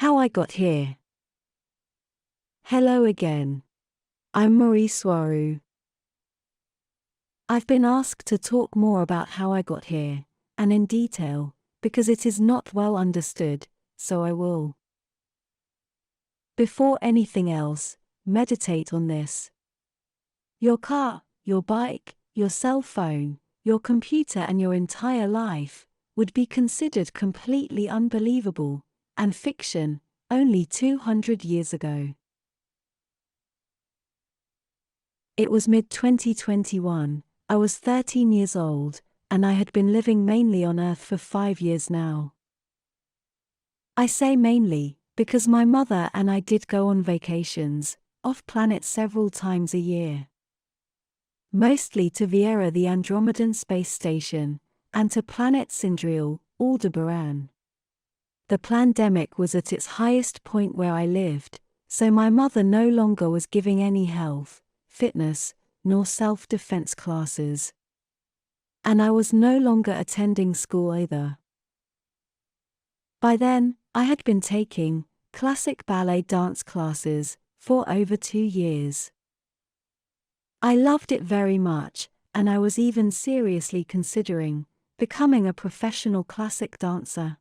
How I got here. Hello again. I'm Mari Swaruu. I've been asked to talk more about how I got here, and in detail, because it is not well understood, so I will. Before anything else, meditate on this. Your car, your bike, your cell phone, your computer and your entire life would be considered completely unbelievable and fiction only 200 years ago. It was mid-2021, I was 13 years old, and I had been living mainly on Earth for 5 years now. I say mainly, because my mother and I did go on vacations, off-planet several times a year. Mostly to Viera the Andromedan space station, and to planet Sindriel, Aldebaran. The pandemic was at its highest point where I lived, so my mother no longer was giving any health, fitness, nor self-defense classes. And I was no longer attending school either. By then, I had been taking classic ballet dance classes for over 2 years. I loved it very much, and I was even seriously considering becoming a professional classic dancer.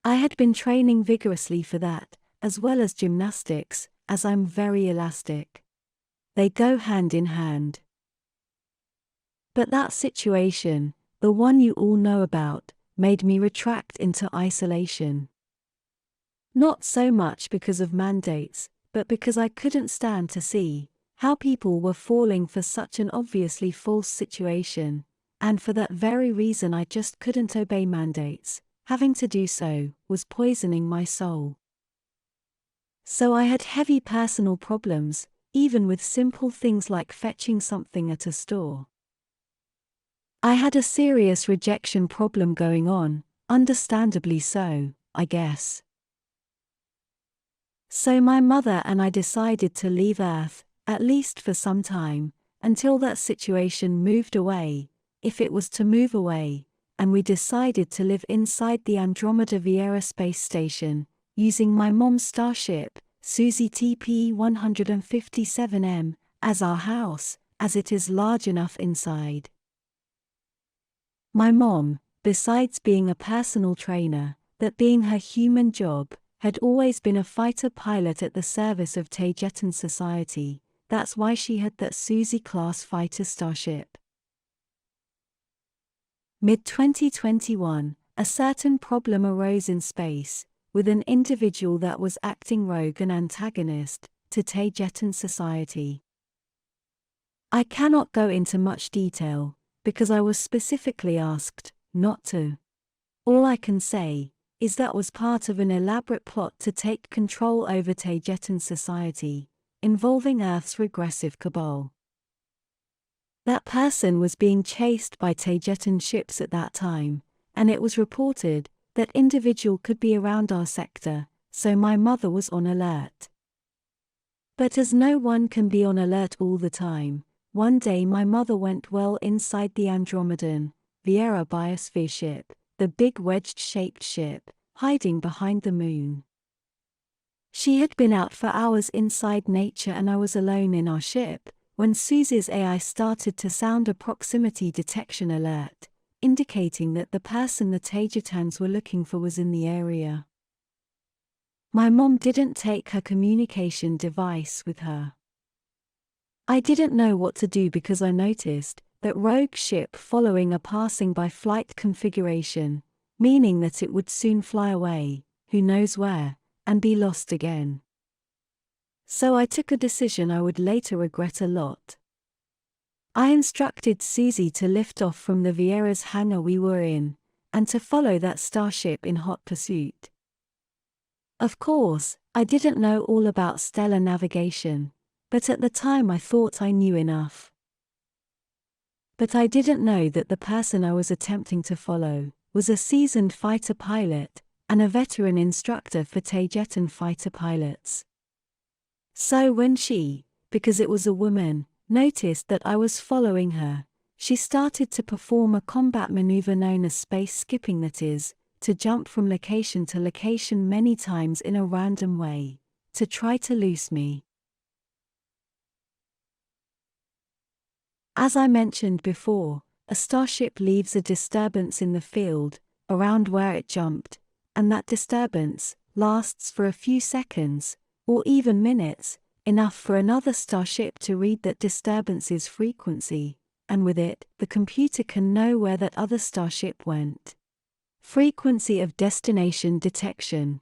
I had been training vigorously for that, as well as gymnastics, as I'm very elastic. They go hand in hand. But that situation, the one you all know about, made me retract into isolation. Not so much because of mandates, but because I couldn't stand to see how people were falling for such an obviously false situation, and for that very reason I just couldn't obey mandates. Having to do so was poisoning my soul. So I had heavy personal problems, even with simple things like fetching something at a store. I had a serious rejection problem going on, understandably so, I guess. So my mother and I decided to leave Earth, at least for some time, until that situation moved away, if it was to move away, and we decided to live inside the Andromeda Viera space station, using my mom's starship, Suzy TP-157M, as our house, as it is large enough inside. My mom, besides being a personal trainer, that being her human job, had always been a fighter pilot at the service of Taygetan society. That's why she had that Suzy-class fighter starship. Mid-2021, a certain problem arose in space, with an individual that was acting rogue and antagonist to Taygetan society. I cannot go into much detail, because I was specifically asked not to. All I can say is that was part of an elaborate plot to take control over Taygetan society, involving Earth's regressive cabal. That person was being chased by Taygetan ships at that time, and it was reported that individual could be around our sector, so my mother was on alert. But as no one can be on alert all the time, one day my mother went well inside the Andromedan Viera biosphere ship, the big wedge-shaped ship, hiding behind the moon. She had been out for hours inside nature and I was alone in our ship, when Suzy's AI started to sound a proximity detection alert, indicating that the person the Taygetans were looking for was in the area. My mom didn't take her communication device with her. I didn't know what to do because I noticed that rogue ship following a passing by flight configuration, meaning that it would soon fly away, who knows where, and be lost again. So I took a decision I would later regret a lot. I instructed Suzy to lift off from the Viera's hangar we were in, and to follow that starship in hot pursuit. Of course, I didn't know all about stellar navigation, but at the time I thought I knew enough. But I didn't know that the person I was attempting to follow was a seasoned fighter pilot, and a veteran instructor for Taygetan fighter pilots. So when she, because it was a woman, noticed that I was following her, she started to perform a combat maneuver known as space skipping, that is, to jump from location to location many times in a random way, to try to lose me. As I mentioned before, a starship leaves a disturbance in the field around where it jumped, and that disturbance lasts for a few seconds, or even minutes, enough for another starship to read that disturbance's frequency, and with it, the computer can know where that other starship went. Frequency of destination detection.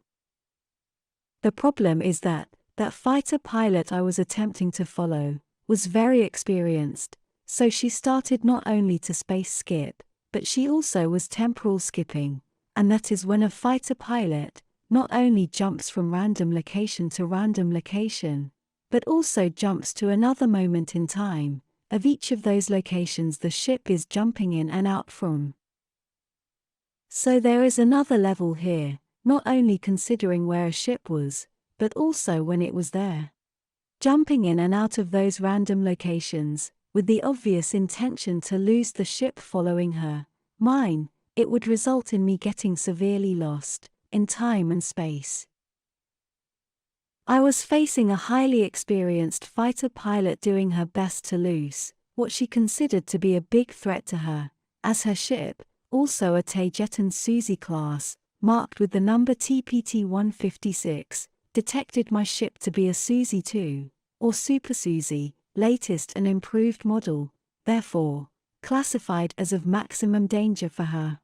The problem is that fighter pilot I was attempting to follow was very experienced, so she started not only to space skip, but she also was temporal skipping, and that is when a fighter pilot not only jumps from random location to random location, but also jumps to another moment in time of each of those locations the ship is jumping in and out from. So there is another level here, not only considering where a ship was, but also when it was there. Jumping in and out of those random locations, with the obvious intention to lose the ship following her, mine, it would result in me getting severely lost in time and space. I was facing a highly experienced fighter pilot doing her best to lose what she considered to be a big threat to her, as her ship, also a Taygetan Swaruu class, marked with the number TPT-156, detected my ship to be a Swaruu 2, or Super Swaruu, latest and improved model, therefore, classified as of maximum danger for her.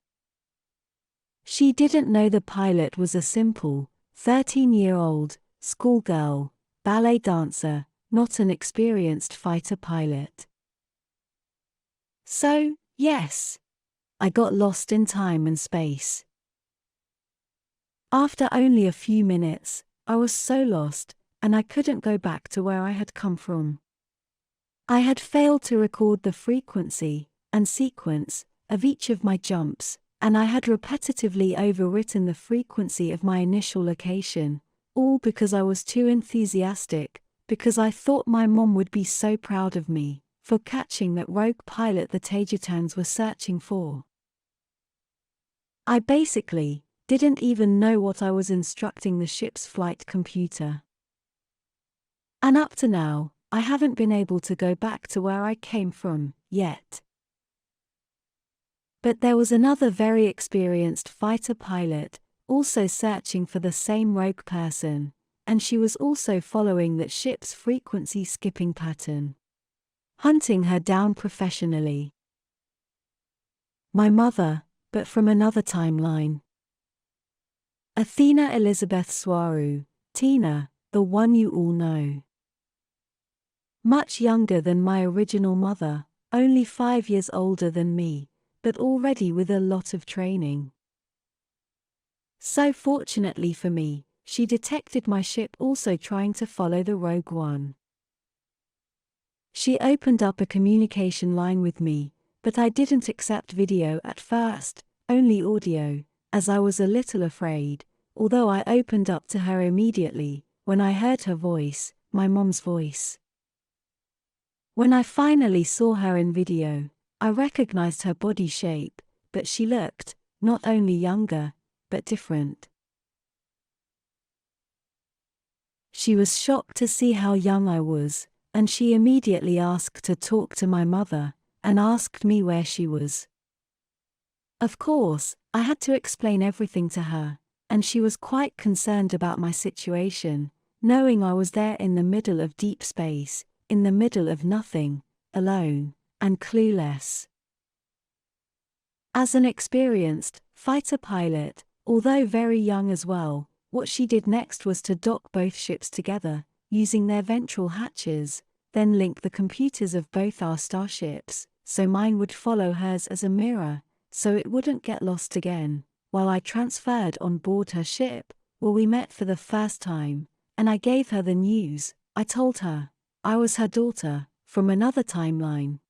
She didn't know the pilot was a simple, 13-year-old, schoolgirl, ballet dancer, not an experienced fighter pilot. So, yes, I got lost in time and space. After only a few minutes, I was so lost, and I couldn't go back to where I had come from. I had failed to record the frequency and sequence of each of my jumps, and I had repetitively overwritten the frequency of my initial location, all because I was too enthusiastic, because I thought my mom would be so proud of me for catching that rogue pilot the Taygetans were searching for. I basically didn't even know what I was instructing the ship's flight computer. And up to now, I haven't been able to go back to where I came from, yet. But there was another very experienced fighter pilot, also searching for the same rogue person, and she was also following that ship's frequency skipping pattern. Hunting her down professionally. My mother, but from another timeline. Athena Elizabeth Swaruu, Tina, the one you all know. Much younger than my original mother, only 5 years older than me, but already with a lot of training. So fortunately for me, she detected my ship also trying to follow the rogue one. She opened up a communication line with me, but I didn't accept video at first, only audio, as I was a little afraid, although I opened up to her immediately when I heard her voice, my mom's voice. When I finally saw her in video, I recognized her body shape, but she looked not only younger, but different. She was shocked to see how young I was, and she immediately asked to talk to my mother, and asked me where she was. Of course, I had to explain everything to her, and she was quite concerned about my situation, knowing I was there in the middle of deep space, in the middle of nothing, alone, and clueless. As an experienced fighter pilot, although very young as well, what she did next was to dock both ships together, using their ventral hatches, then link the computers of both our starships, so mine would follow hers as a mirror, so it wouldn't get lost again, while I transferred on board her ship, where we met for the first time, and I gave her the news. I told her I was her daughter, from another timeline.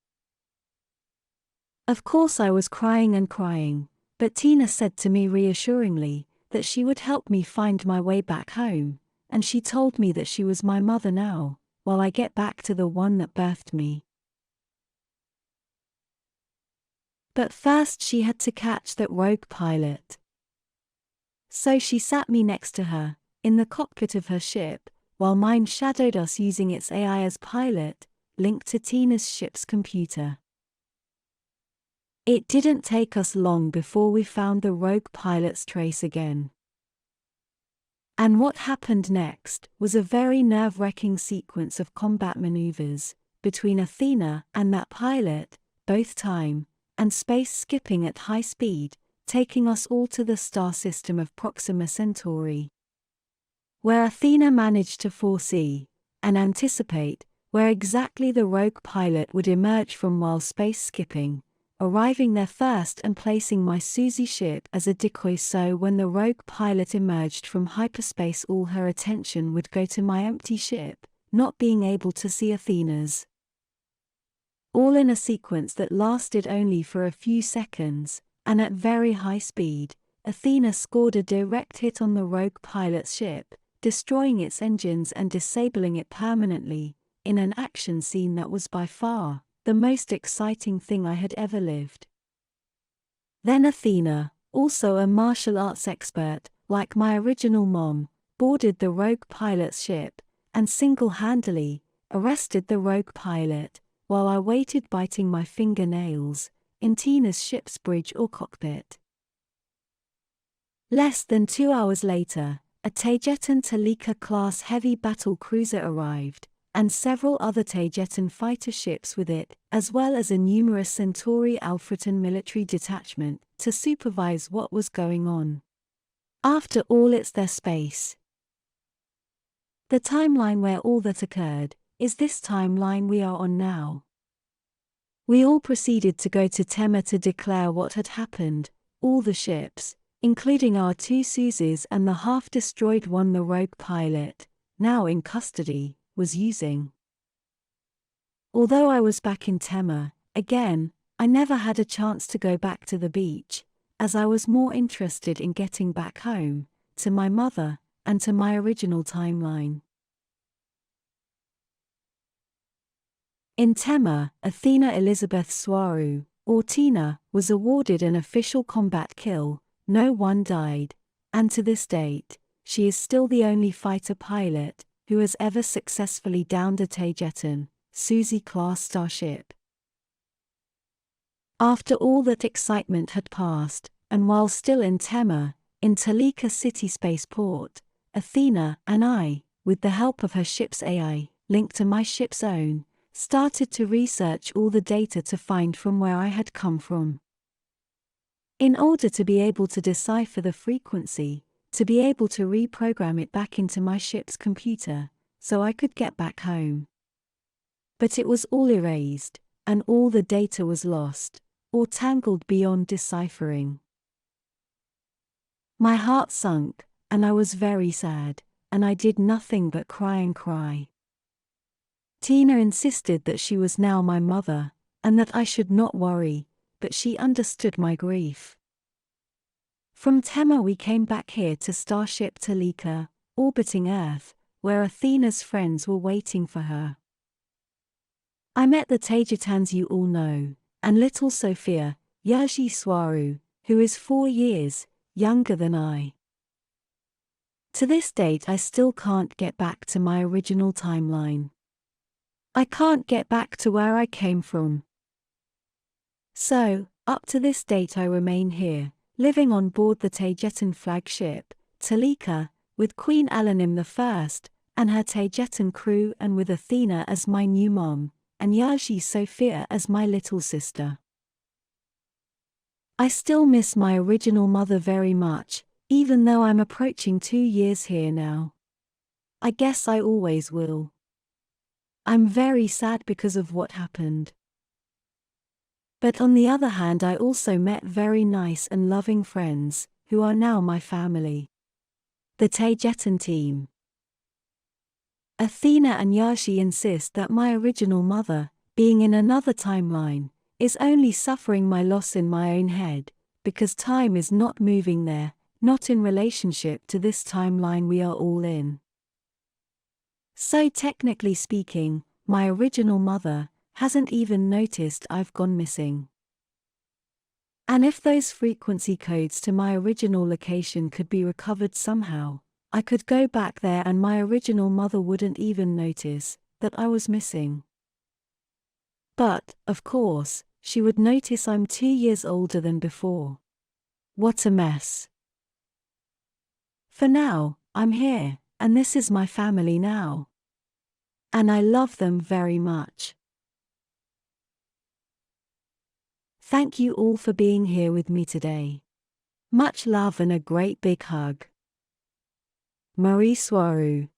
Of course I was crying and crying, but Tina said to me reassuringly that she would help me find my way back home, and she told me that she was my mother now, while I get back to the one that birthed me. But first she had to catch that rogue pilot. So she sat me next to her, in the cockpit of her ship, while mine shadowed us using its AI as pilot, linked to Tina's ship's computer. It didn't take us long before we found the rogue pilot's trace again. And what happened next was a very nerve-wracking sequence of combat maneuvers between Athena and that pilot, both time and space skipping at high speed, taking us all to the star system of Proxima Centauri, where Athena managed to foresee and anticipate where exactly the rogue pilot would emerge from while space skipping, arriving there first and placing my Susie ship as a decoy, so when the rogue pilot emerged from hyperspace all her attention would go to my empty ship, not being able to see Athena's. All in a sequence that lasted only for a few seconds, and at very high speed, Athena scored a direct hit on the rogue pilot's ship, destroying its engines and disabling it permanently, in an action scene that was by far the most exciting thing I had ever lived. Then Athena, also a martial arts expert, like my original mom, boarded the rogue pilot's ship, and single-handedly arrested the rogue pilot, while I waited biting my fingernails, in Tina's ship's bridge or cockpit. Less than 2 hours later, a Taygetan Team-class heavy battle cruiser arrived, and several other Taygetan fighter ships with it, as well as a numerous Centauri Alfreton military detachment, to supervise what was going on. After all, it's their space. The timeline where all that occurred is this timeline we are on now. We all proceeded to go to Tema to declare what had happened. All the ships, including our 2 Susies and the half-destroyed one the rogue pilot, now in custody, was using. Although I was back in Tema, again, I never had a chance to go back to the beach, as I was more interested in getting back home, to my mother, and to my original timeline. In Tema, Athena Elizabeth Swaruu, or Tina, was awarded an official combat kill. No one died, and to this date, she is still the only fighter pilot who has ever successfully downed a Taygetan, Susie-class starship. After all that excitement had passed, and while still in Tema, in Taygetan City spaceport, Athena and I, with the help of her ship's AI, linked to my ship's own, started to research all the data to find from where I had come from. In order to be able to decipher the frequency, to be able to reprogram it back into my ship's computer, so I could get back home. But it was all erased, and all the data was lost, or tangled beyond deciphering. My heart sunk, and I was very sad, and I did nothing but cry and cry. Tina insisted that she was now my mother, and that I should not worry, but she understood my grief. From Tema we came back here to Starship Taygetan, orbiting Earth, where Athena's friends were waiting for her. I met the Taygetans you all know, and little Sophia, Athena Swaruu, who is 4 years younger than I. To this date I still can't get back to my original timeline. I can't get back to where I came from. So, up to this date I remain here, living on board the Taygetan flagship, Taygetan, with Queen Eleanor I and her Taygetan crew, and with Athena as my new mom, and Athena Sophia as my little sister. I still miss my original mother very much, even though I'm approaching 2 years here now. I guess I always will. I'm very sad because of what happened. But on the other hand, I also met very nice and loving friends, who are now my family. The Taygetan Team. Athena and Yashi insist that my original mother, being in another timeline, is only suffering my loss in my own head, because time is not moving there, not in relationship to this timeline we are all in. So technically speaking, my original mother hasn't even noticed I've gone missing. And if those frequency codes to my original location could be recovered somehow, I could go back there and my original mother wouldn't even notice that I was missing. But, of course, she would notice I'm 2 years older than before. What a mess. For now, I'm here, and this is my family now. And I love them very much. Thank you all for being here with me today. Much love and a great big hug. Mari Swaruu.